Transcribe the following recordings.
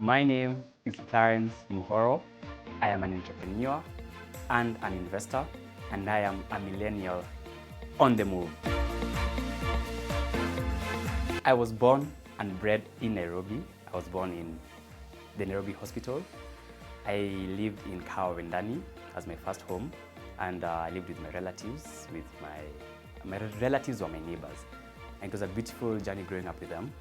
My name is Clarence Muhoro. I am an entrepreneur and an investor, and I am a millennial on the move. I was born and bred in Nairobi. I was born in the Nairobi Hospital. I lived in Kawendani as my first home, and I lived with my relatives. My relatives were my neighbors, and it was a beautiful journey growing up with them.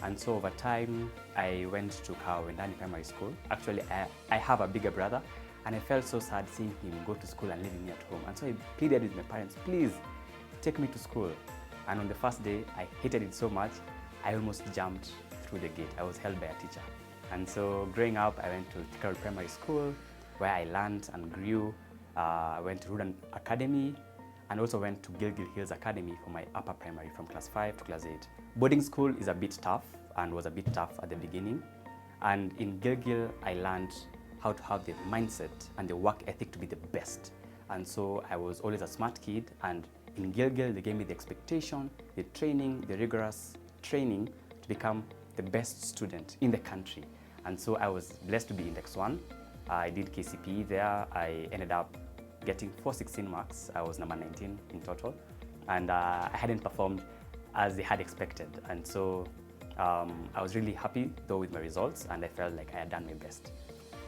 And so over time, I went to Kawendani Primary School. Actually, I have a bigger brother, and I felt so sad seeing him go to school and leaving me at home. And so I pleaded with my parents, please take me to school. And on the first day, I hated it so much, I almost jumped through the gate. I was held by a teacher. And so growing up, I went to Thika Primary School, where I learned and grew. I went to Rudan Academy, and also went to Gilgil Hills Academy for my upper primary from class 5 to class 8. Boarding school is a bit tough and was a bit tough at the beginning. And in Gilgil, I learned how to have the mindset and the work ethic to be the best. And so I was always a smart kid, and in Gilgil, they gave me the expectation, the training, the rigorous training to become the best student in the country. And so I was blessed to be Index 1. I did KCPE there. I ended up getting 416 marks. I was number 19 in total. And I hadn't performed as they had expected. And so I was really happy though with my results, and I felt like I had done my best.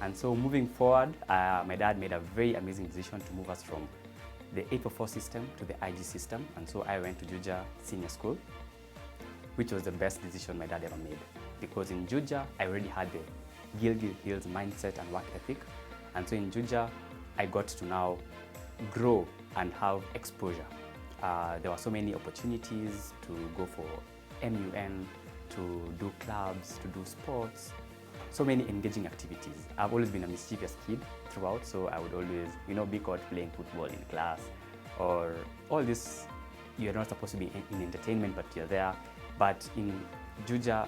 And so moving forward, my dad made a very amazing decision to move us from the 844 system to the IG system. And so I went to Juja Senior School, which was the best decision my dad ever made. Because in Juja, I already had the Gilgil Hills mindset and work ethic. And so in Juja, I got to now grow and have exposure. There were so many opportunities to go for MUN, to do clubs, to do sports, so many engaging activities. I've always been a mischievous kid throughout, so I would always, be caught playing football in class, or all this, you're not supposed to be in entertainment, but you're there. But in Juja,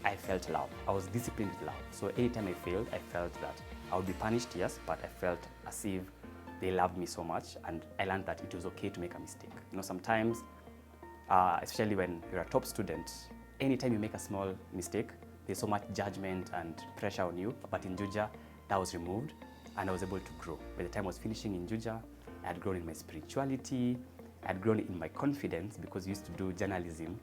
I felt love. I was disciplined with love. So anytime I failed, I felt that I would be punished, yes, but I felt as if they loved me so much, and I learned that it was okay to make a mistake. Sometimes, especially when you're a top student, anytime you make a small mistake, there's so much judgment and pressure on you. But in Juja, that was removed, and I was able to grow. By the time I was finishing in Juja, I had grown in my spirituality, I had grown in my confidence, because we used to do journalism.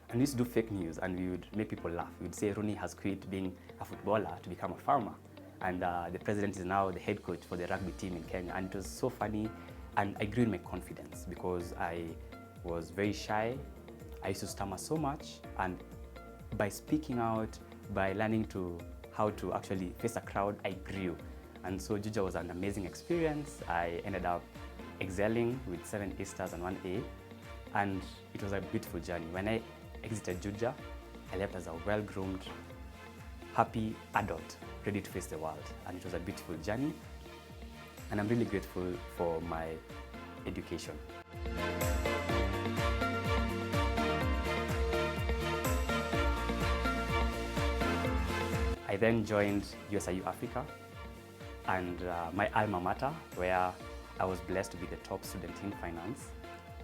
And we used to do fake news, and we would make people laugh. We would say Rooney has quit being a footballer to become a farmer. And the president is now the head coach for the rugby team in Kenya. And it was so funny. And I grew in my confidence because I was very shy. I used to stammer so much. And by speaking out, by learning how to actually face a crowd, I grew. And so Juja was an amazing experience. I ended up excelling with 7 A stars and 1 A. And it was a beautiful journey. When I exited Juja, I left as a well-groomed, happy adult, ready to face the world. And it was a beautiful journey. And I'm really grateful for my education. I then joined USIU Africa and my alma mater, where I was blessed to be the top student in finance,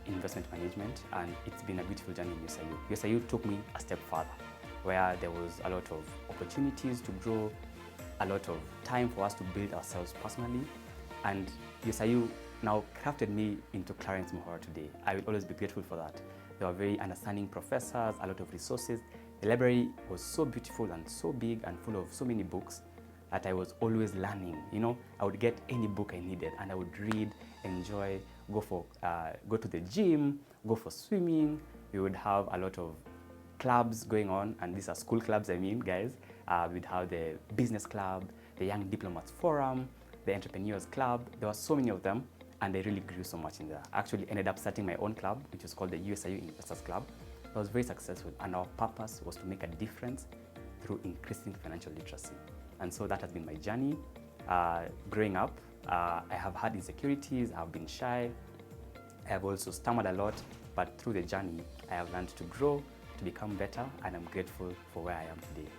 investment management, and it's been a beautiful journey in USIU. USIU took me a step further, where there was a lot of opportunities to grow, a lot of time for us to build ourselves personally, and USIU now crafted me into Clarence Muhoro today. I will always be grateful for that. There were very understanding professors, a lot of resources. The library was so beautiful and so big and full of so many books that I was always learning. I would get any book I needed, and I would read, enjoy, go to the gym, go for swimming. We would have a lot of clubs going on, and these are school clubs, guys. We'd have the business club, the Young Diplomats Forum, the Entrepreneurs Club. There were so many of them, and I really grew so much in there. I actually ended up starting my own club, which was called the USIU Investors Club. It was very successful, and our purpose was to make a difference through increasing financial literacy. And so that has been my journey. Growing up, I have had insecurities, I have been shy, I have also stammered a lot, but through the journey, I have learned to grow, to become better, and I'm grateful for where I am today.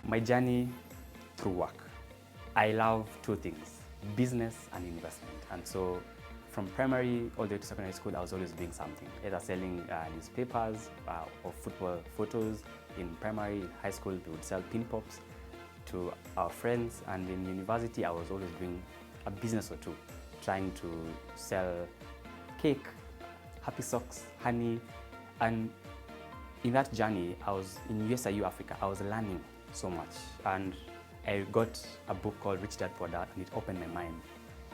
My journey through work. I love two things, business and investment. And so from primary all the way to secondary school, I was always doing something, either selling newspapers or football photos. In primary, high school, we would sell pin pops to our friends, and in university, I was always doing a business or two, trying to sell cake, happy socks, honey. And in that journey, I was in USIU Africa. I was learning so much, and I got a book called Rich Dad Poor Dad, and it opened my mind.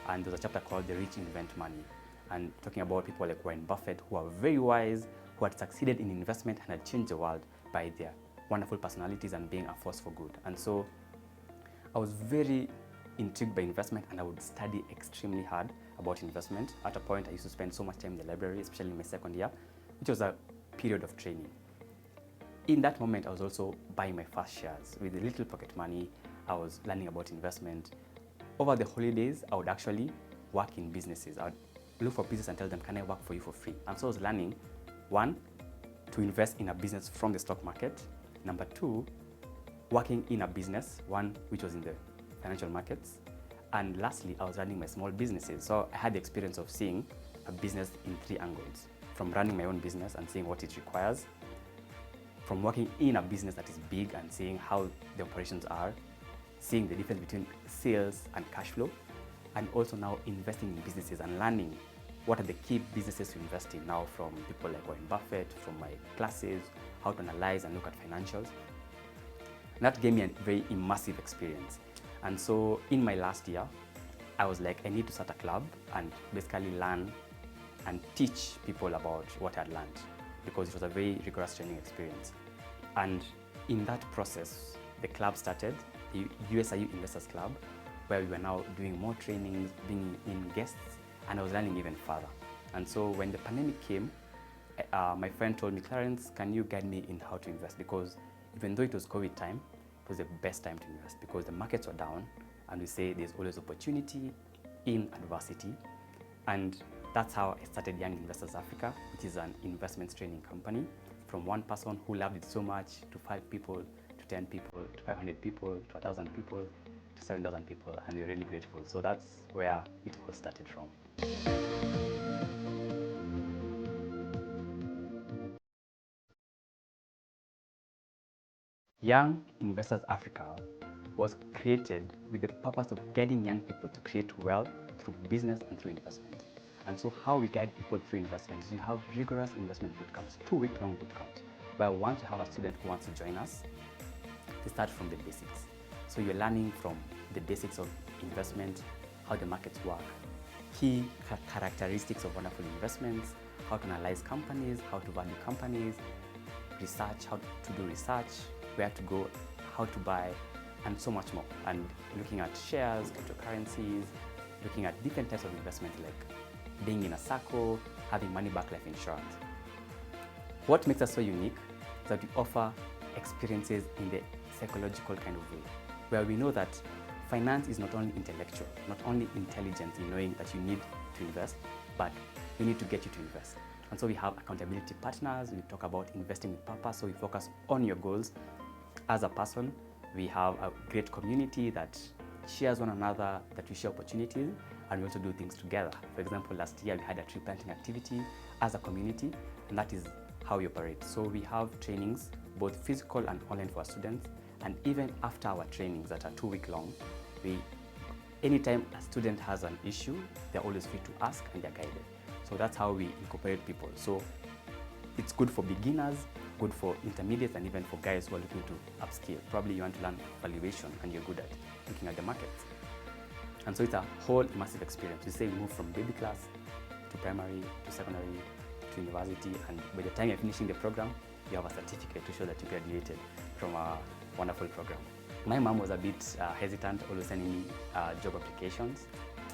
And there's a chapter called The Rich Invent Money, and talking about people like Warren Buffett, who are very wise, who had succeeded in investment and had changed the world by their wonderful personalities and being a force for good. And so I was very intrigued by investment, and I would study extremely hard about investment. At a point, I used to spend so much time in the library, especially in my second year, which was a period of training. In that moment, I was also buying my first shares. With a little pocket money, I was learning about investment. Over the holidays, I would actually work in businesses. I would look for business and tell them, can I work for you for free? And so I was learning, one, to invest in a business from the stock market. Number two, working in a business, one which was in the financial markets. And lastly, I was running my small businesses. So I had the experience of seeing a business in three angles, from running my own business and seeing what it requires, from working in a business that is big and seeing how the operations are, seeing the difference between sales and cash flow, and also now investing in businesses and learning what are the key businesses to invest in now from people like Warren Buffett, from my classes, how to analyze and look at financials. And that gave me a very immersive experience. And so in my last year, I was like, I need to start a club and basically learn and teach people about what I'd learned, because it was a very rigorous training experience. And in that process, the club started, the USIU Investors Club, where we were now doing more trainings, bringing in guests, and I was learning even further. And so when the pandemic came, my friend told me, Clarence, can you guide me in how to invest? Because even though it was COVID time, it was the best time to invest because the markets were down, and we say there's always opportunity in adversity. And that's how I started Young Investors Africa, which is an investments training company, from one person who loved it so much to 5 people, to 10 people, to 500 people, to 1,000 people, to 7,000 people, and we're really grateful. So that's where it all started from. Young Investors Africa was created with the purpose of guiding young people to create wealth through business and through investment. And so how we guide people through investment is you have rigorous investment bootcamps, 2-week-long bootcamps, where once you have a student who wants to join us, they start from the basics. So you're learning from the basics of investment, how the markets work, key characteristics of wonderful investments, how to analyze companies, how to value companies, research, how to do research, where to go, how to buy, and so much more. And looking at shares, cryptocurrencies, looking at different types of investment like being in a circle, having money back life insurance. What makes us so unique is that we offer experiences in the psychological kind of way, where we know that finance is not only intellectual, not only intelligence in knowing that you need to invest, but we need to get you to invest. And so we have accountability partners, we talk about investing with purpose, so we focus on your goals as a person. We have a great community that shares one another, that we share opportunities, and we also do things together. For example, last year we had a tree planting activity as a community, and that is how we operate. So we have trainings, both physical and online for our students, and even after our trainings that are 2 week long, anytime a student has an issue, they're always free to ask and they're guided. So that's how we incorporate people. So it's good for beginners, good for intermediates, and even for guys who are looking to upskill. Probably you want to learn valuation and you're good at looking at the markets. And so it's a whole immersive experience. We say we move from baby class to primary, to secondary, to university, and by the time you're finishing the program, you have a certificate to show that you graduated from a wonderful program. My mom was a bit hesitant, always sending me job applications,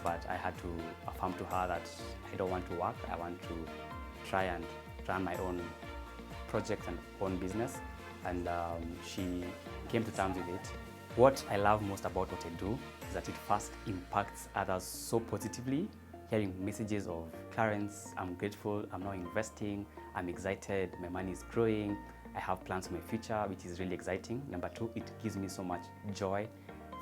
but I had to affirm to her that I don't want to work. I want to try and run my own projects and own business, and she came to terms with it. What I love most about what I do is that it first impacts others so positively, hearing messages of, Clarence, I'm grateful, I'm now investing, I'm excited, my money is growing, I have plans for my future, which is really exciting. Number 2, it gives me so much joy,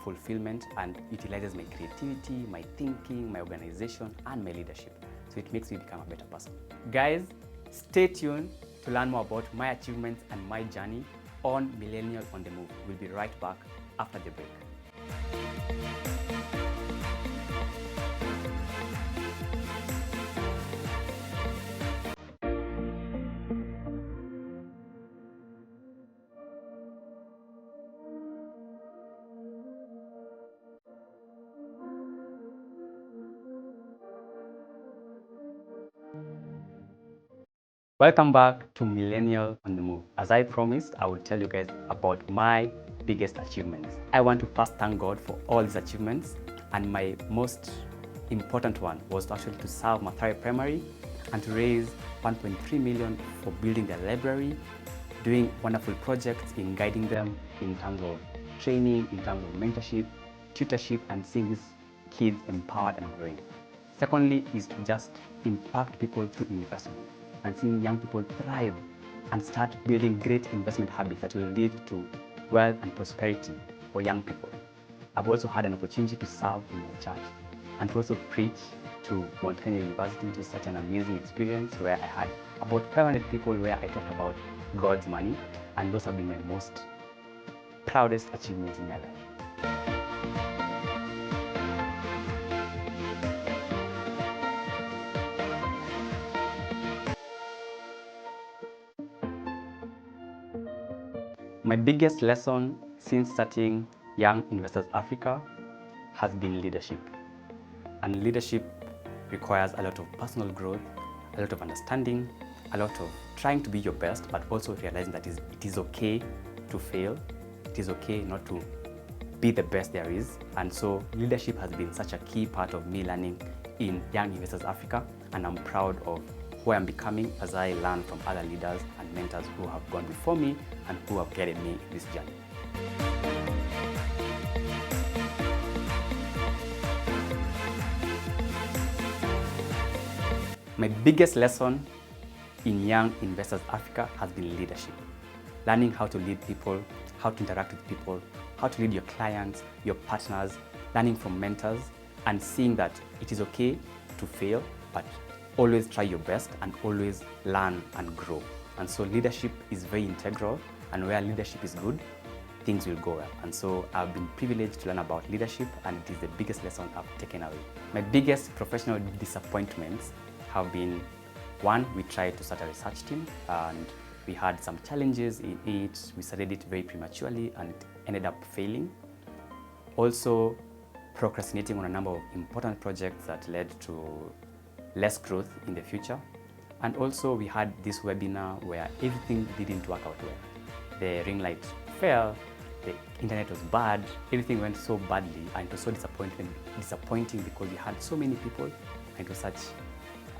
fulfillment, and utilizes my creativity, my thinking, my organization, and my leadership. so it makes me become a better person. Guys, stay tuned to learn more about my achievements and my journey on Millennial on the Move. We'll be right back after the break. Welcome back to Millennial on the Move. As I promised, I will tell you guys about my biggest achievements. I want to first thank God for all these achievements, and my most important one was actually to serve Mathare Primary and to raise 1.3 million for building their library, doing wonderful projects in guiding them in terms of training, in terms of mentorship, tutorship, and seeing these kids empowered and growing. Secondly is to just impact people through investment and seeing young people thrive and start building great investment habits that will lead to wealth and prosperity for young people. I've also had an opportunity to serve in the church and to also preach to Montaigne University, which is such an amazing experience where I had about 500 people where I talked about God's money, and those have been my most proudest achievements in my life. My biggest lesson since starting Young Investors Africa has been leadership. And leadership requires a lot of personal growth, a lot of understanding, a lot of trying to be your best, but also realizing that it is okay to fail. It is okay not to be the best there is. And so leadership has been such a key part of me learning in Young Investors Africa, and I'm proud of who I'm becoming as I learn from other leaders and mentors who have gone before me and who have guided me in this journey. My biggest lesson in Young Investors Africa has been leadership. Learning how to lead people, how to interact with people, how to lead your clients, your partners, learning from mentors, and seeing that it is okay to fail, but always try your best and always learn and grow. And so leadership is very integral, and where leadership is good, things will go well. And so I've been privileged to learn about leadership, and it is the biggest lesson I've taken away. My biggest professional disappointments have been, one, we tried to start a research team and we had some challenges in it. We started it very prematurely and it ended up failing. Also, procrastinating on a number of important projects that led to less growth in the future. And also we had this webinar where everything didn't work out well. The ring light fell, the internet was bad, everything went so badly, and it was so disappointing because we had so many people, and it was such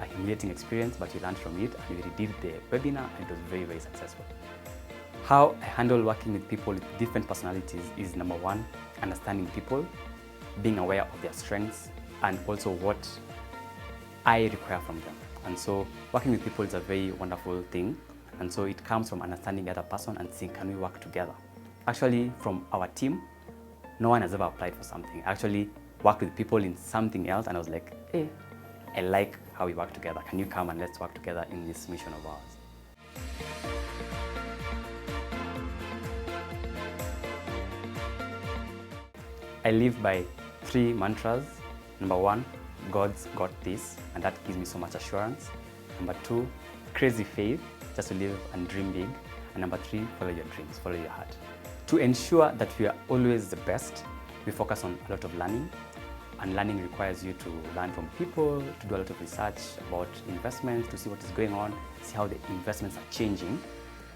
a humiliating experience, but we learned from it and we redid the webinar, and it was very, very successful. How I handle working with people with different personalities is, number one, understanding people, being aware of their strengths, and also what I require from them. And so working with people is a very wonderful thing. And so it comes from understanding the other person and seeing, can we work together? Actually, from our team, no one has ever applied for something. I actually worked with people in something else, and I was like, hey, I like how we work together. Can you come and let's work together in this mission of ours? I live by 3 mantras. Number 1, God's got this, and that gives me so much assurance. Number 2, crazy faith, just to live and dream big. And number 3, follow your dreams, follow your heart. To ensure that we are always the best, we focus on a lot of learning. And learning requires you to learn from people, to do a lot of research about investments, to see what is going on, see how the investments are changing,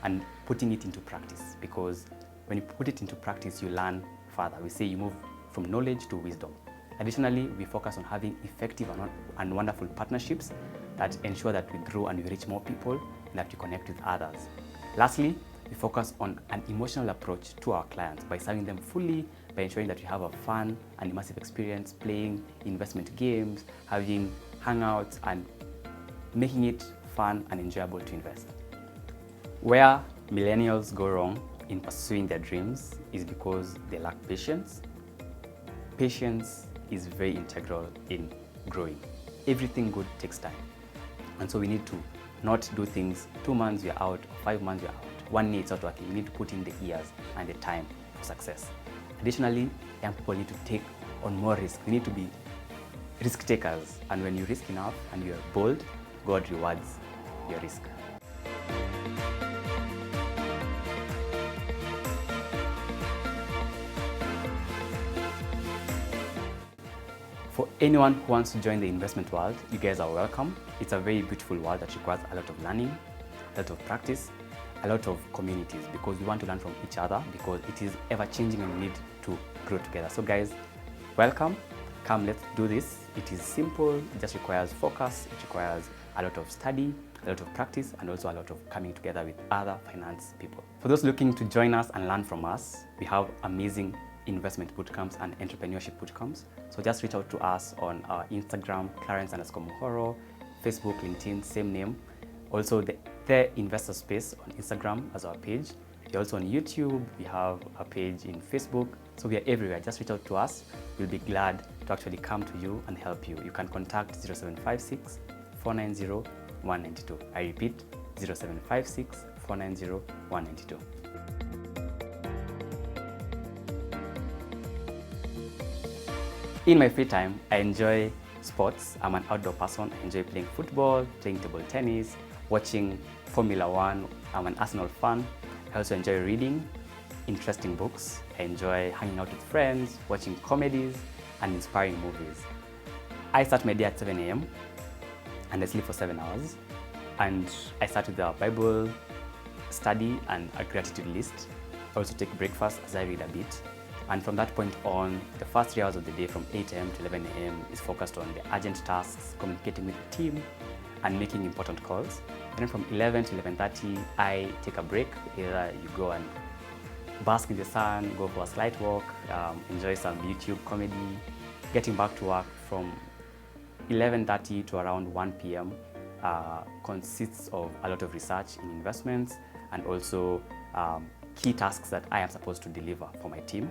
and putting it into practice. Because when you put it into practice, you learn further. We say you move from knowledge to wisdom. Additionally, we focus on having effective and wonderful partnerships that ensure that we grow and we reach more people and that we connect with others. Lastly, we focus on an emotional approach to our clients by serving them fully, by ensuring that we have a fun and immersive experience, playing investment games, having hangouts, and making it fun and enjoyable to invest. Where millennials go wrong in pursuing their dreams is because they lack patience. Patience is very integral in growing. everything good takes time. And so we need to not do things 2 months you're out, or 5 months you're out. 1 year it's not working. You need to put in the years and the time for success. Additionally, young people need to take on more risk. We need to be risk takers. And when you risk enough and you're bold, God rewards your risk. For anyone who wants to join the investment world, you guys are welcome. It's a very beautiful world that requires a lot of learning, a lot of practice, a lot of communities, because we want to learn from each other, because it is ever changing and we need to grow together. So guys, welcome. Come, let's do this. It is simple. It just requires focus. It requires a lot of study, a lot of practice, and also a lot of coming together with other finance people. For those looking to join us and learn from us, we have amazing investment bootcamps and entrepreneurship bootcamps. So just reach out to us on our Instagram, Clarence_Muhoro, Facebook, LinkedIn, same name. Also the Investor Space on Instagram as our page. We're also on YouTube. We have a page in Facebook. So we are everywhere. Just reach out to us. We'll be glad to actually come to you and help you. You can contact 0756 490 192. I repeat, 0756 490 192. In my free time, I enjoy sports. I'm an outdoor person. I enjoy playing football, playing table tennis, watching Formula One. I'm an Arsenal fan. I also enjoy reading interesting books. I enjoy hanging out with friends, watching comedies, and inspiring movies. I start my day at 7 a.m. and I sleep for 7 hours. And I start with a Bible study and a gratitude list. I also take breakfast as I read a bit. And from that point on, the first 3 hours of the day from 8 a.m. to 11 a.m. is focused on the urgent tasks, communicating with the team, and making important calls. And then from 11 to 11:30, I take a break. Either you go and bask in the sun, go for a slight walk, enjoy some YouTube comedy. Getting back to work from 11:30 to around 1 p.m. Consists of a lot of research in investments and also key tasks that I am supposed to deliver for my team.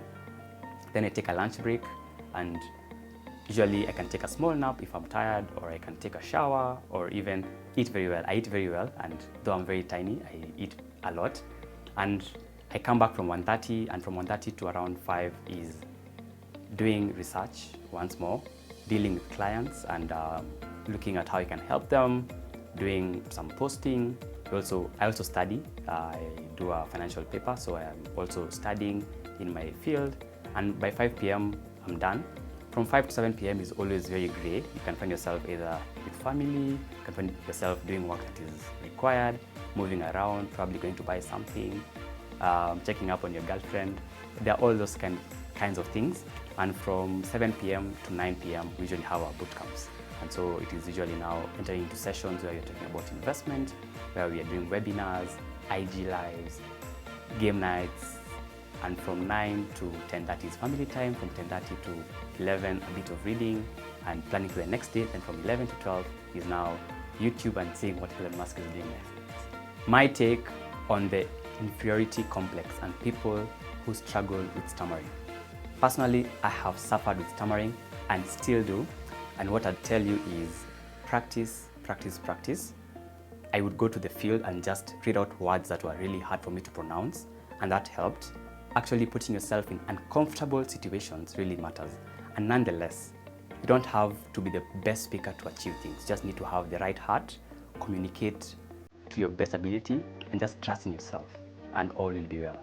Then I take a lunch break, and usually I can take a small nap if I'm tired, or I can take a shower, or even eat very well. I eat very well, and though I'm very tiny, I eat a lot. And I come back from 1:30, and from 1:30 to around 5 is doing research once more, dealing with clients and looking at how I can help them, doing some posting. I also study. I do a financial paper, so I am also studying in my field. And by 5 p.m. I'm done. From 5 to 7 p.m. is always very gray. You can find yourself either with family, you can find yourself doing work that is required, moving around, probably going to buy something, checking up on your girlfriend. There are all those kinds of things. And from 7 p.m. to 9 p.m. we usually have our boot camps. And so it is usually now entering into sessions where we're talking about investment, where we are doing webinars, IG lives, game nights. And from 9 to 10:30 is family time. From 10:30 to 11, a bit of reading and planning for the next day. And from 11 to 12 is now YouTube and seeing what Elon Musk is doing next. My take on the inferiority complex and people who struggle with stammering. Personally, I have suffered with stammering and still do. And what I'd tell you is practice, practice, practice. I would go to the field and just read out words that were really hard for me to pronounce, and that helped. Actually putting yourself in uncomfortable situations really matters. And nonetheless, you don't have to be the best speaker to achieve things. You just need to have the right heart, communicate to your best ability, and just trust in yourself, and all will be well.